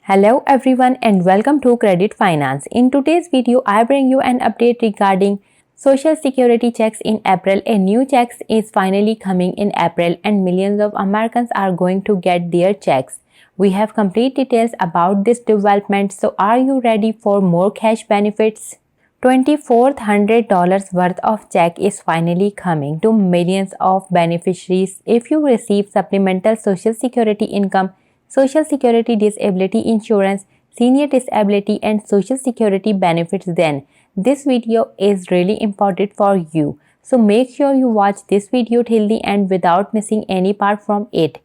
Hello everyone and welcome to Credit Finance. In today's video, I bring you an update regarding Social Security checks in April. A new check is finally coming in April and millions of Americans are going to get their checks. We have complete details about this development, so are you ready for more cash benefits? $2,400 worth of check is finally coming to millions of beneficiaries if you receive supplemental Social Security income, Social Security Disability Insurance, Senior Disability and Social Security Benefits. Then this video is really important for you. So make sure you watch this video till the end without missing any part from it.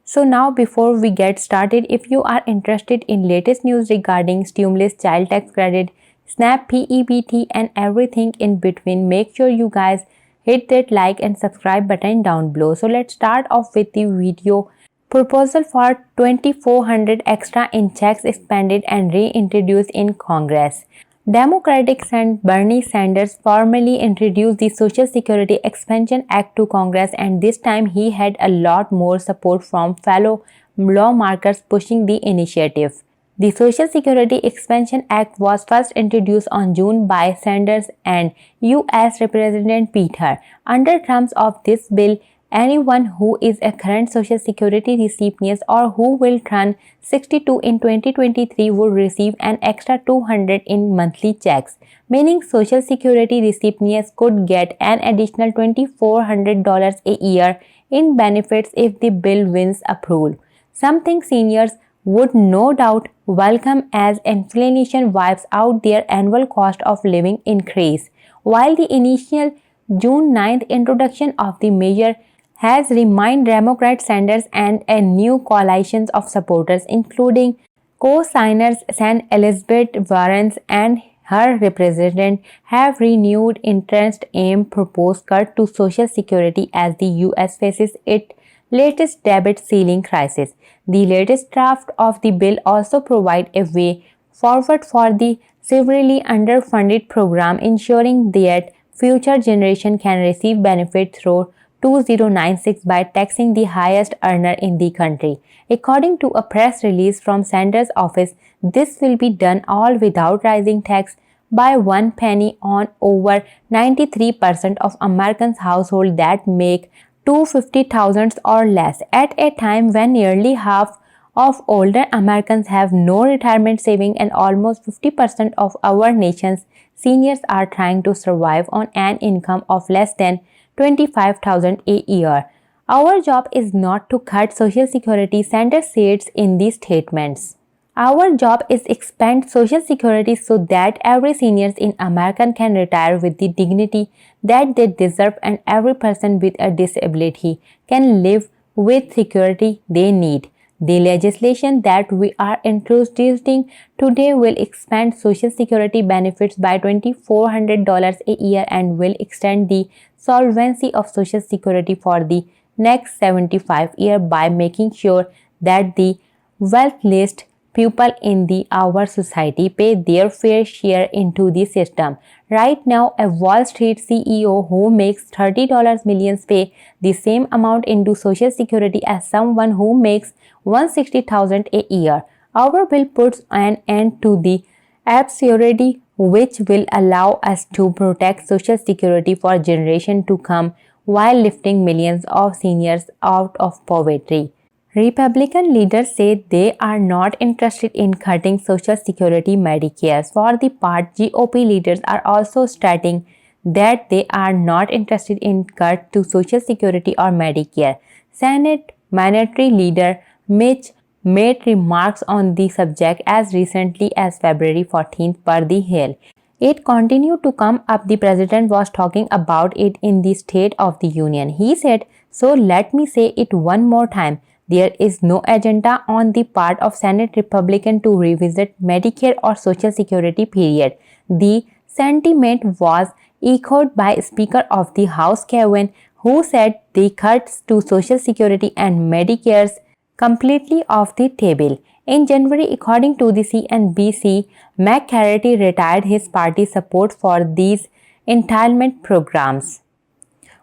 So now before we get started, if you are interested in latest news regarding stimulus, child tax credit, SNAP, PEBT and everything in between, make sure you guys hit that like and subscribe button down below. So let's start off with the video. Proposal for $2,400 extra in checks expanded and reintroduced in Congress. Democrats and Bernie Sanders formally introduced the Social Security Expansion Act to Congress, and this time he had a lot more support from fellow lawmakers pushing the initiative. The Social Security Expansion Act was first introduced on June by Sanders and U.S. Representative Peter. Under terms of this bill, anyone who is a current Social Security recipient or who will turn 62 in 2023 would receive an extra $200 in monthly checks, meaning Social Security recipients could get an additional $2,400 a year in benefits if the bill wins approval. Something seniors would no doubt welcome as inflation wipes out their annual cost of living increase. While the initial June 9th introduction of the measure has reminded Democrat Sanders and a new coalition of supporters, including co-signers Senator Elizabeth Warren and her representative, have renewed interest in proposed cut to Social Security as the U.S. faces its latest debt ceiling crisis. The latest draft of the bill also provides a way forward for the severely underfunded program, ensuring that future generations can receive benefits through 2096 by taxing the highest earner in the country. According to a press release from Sanders' office, this will be done all without raising tax by 1 penny on over 93% of Americans' households that make $250,000 or less, at a time when nearly half of older Americans have no retirement saving and almost 50% of our nation's seniors are trying to survive on an income of less than $25,000 a year. Our job is not to cut Social Security, Sanders says in these statements. Our job is expand Social Security so that every senior in America can retire with the dignity that they deserve and every person with a disability can live with security they need. The legislation that we are introducing today will expand Social Security benefits by $2,400 a year and will extend the solvency of Social Security for the next 75 years by making sure that the wealthiest people in our society pay their fair share into the system. Right now, a Wall Street CEO who makes $30 million pay the same amount into Social Security as someone who makes $160,000 a year. Our bill puts an end to the absurdity which will allow us to protect Social Security for generations to come while lifting millions of seniors out of poverty. Republican leaders say they are not interested in cutting Social Security Medicare. For the part, GOP leaders are also stating that they are not interested in cut to Social Security or Medicare. Senate Minority Leader Mitch made remarks on the subject as recently as February 14th per the Hill. It continued to come up. The president was talking about it in the State of the Union. He said, "So let me say it one more time. There is no agenda on the part of Senate Republican to revisit Medicare or Social Security period." The sentiment was echoed by Speaker of the House Kevin, who said the cuts to Social Security and Medicare's completely off the table. In January, according to the CNBC, McCarthy retired his party support for these entitlement programs.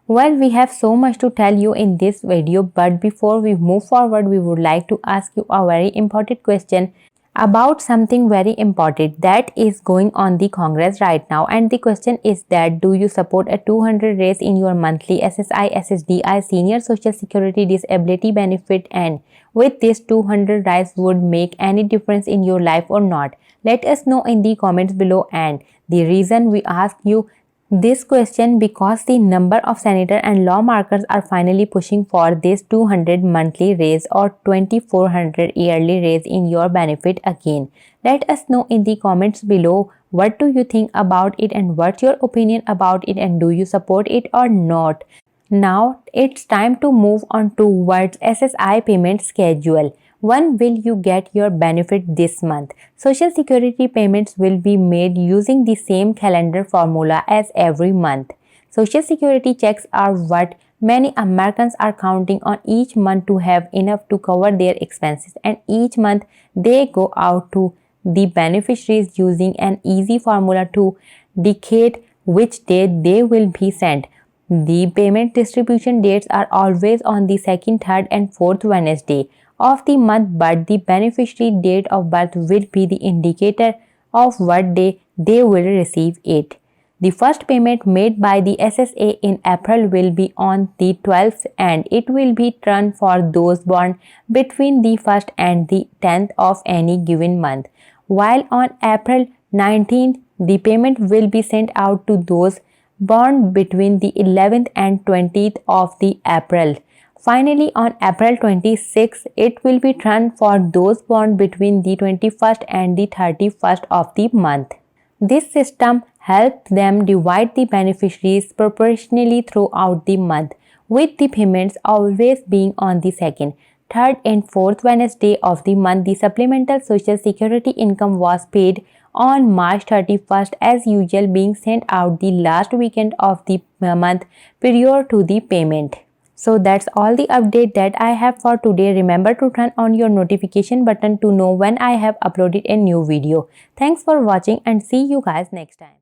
Well, we have so much to tell you in this video, but before we move forward, we would like to ask you a very important question. about something very important that is going on the Congress right now, and the question is that do you support a 200 raise in your monthly SSI SSDI Senior Social Security Disability Benefit, and with this 200 rise would make any difference in your life or not? Let us know in the comments below. And the reason we ask you this question because the number of senators and lawmakers are finally pushing for this 200 monthly raise or 2400 yearly raise in your benefit again. Let us know in the comments below what do you think about it and what's your opinion about it, and do you support it or not. Now it's time to move on towards SSI payment schedule. When will you get your benefit this month? Social Security payments will be made using the same calendar formula as every month. Social Security checks are what many Americans are counting on each month to have enough to cover their expenses, and each month they go out to the beneficiaries using an easy formula to dictate which date they will be sent. The payment distribution dates are always on the second, third, and fourth Wednesday of the month, but the beneficiary date of birth will be the indicator of what day they will receive it. The first payment made by the SSA in April will be on the 12th, and it will be turned for those born between the 1st and the 10th of any given month, while on April 19th, the payment will be sent out to those born between the 11th and 20th of the April. Finally, on April 26, it will be turned for those born between the 21st and the 31st of the month. This system helps them divide the beneficiaries proportionally throughout the month, with the payments always being on the second, third, and fourth Wednesday of the month. The supplemental Social Security income was paid on March 31st as usual, being sent out the last weekend of the month prior to the payment. So that's all the update that I have for today. Remember to turn on your notification button to know when I have uploaded a new video. Thanks for watching and see you guys next time.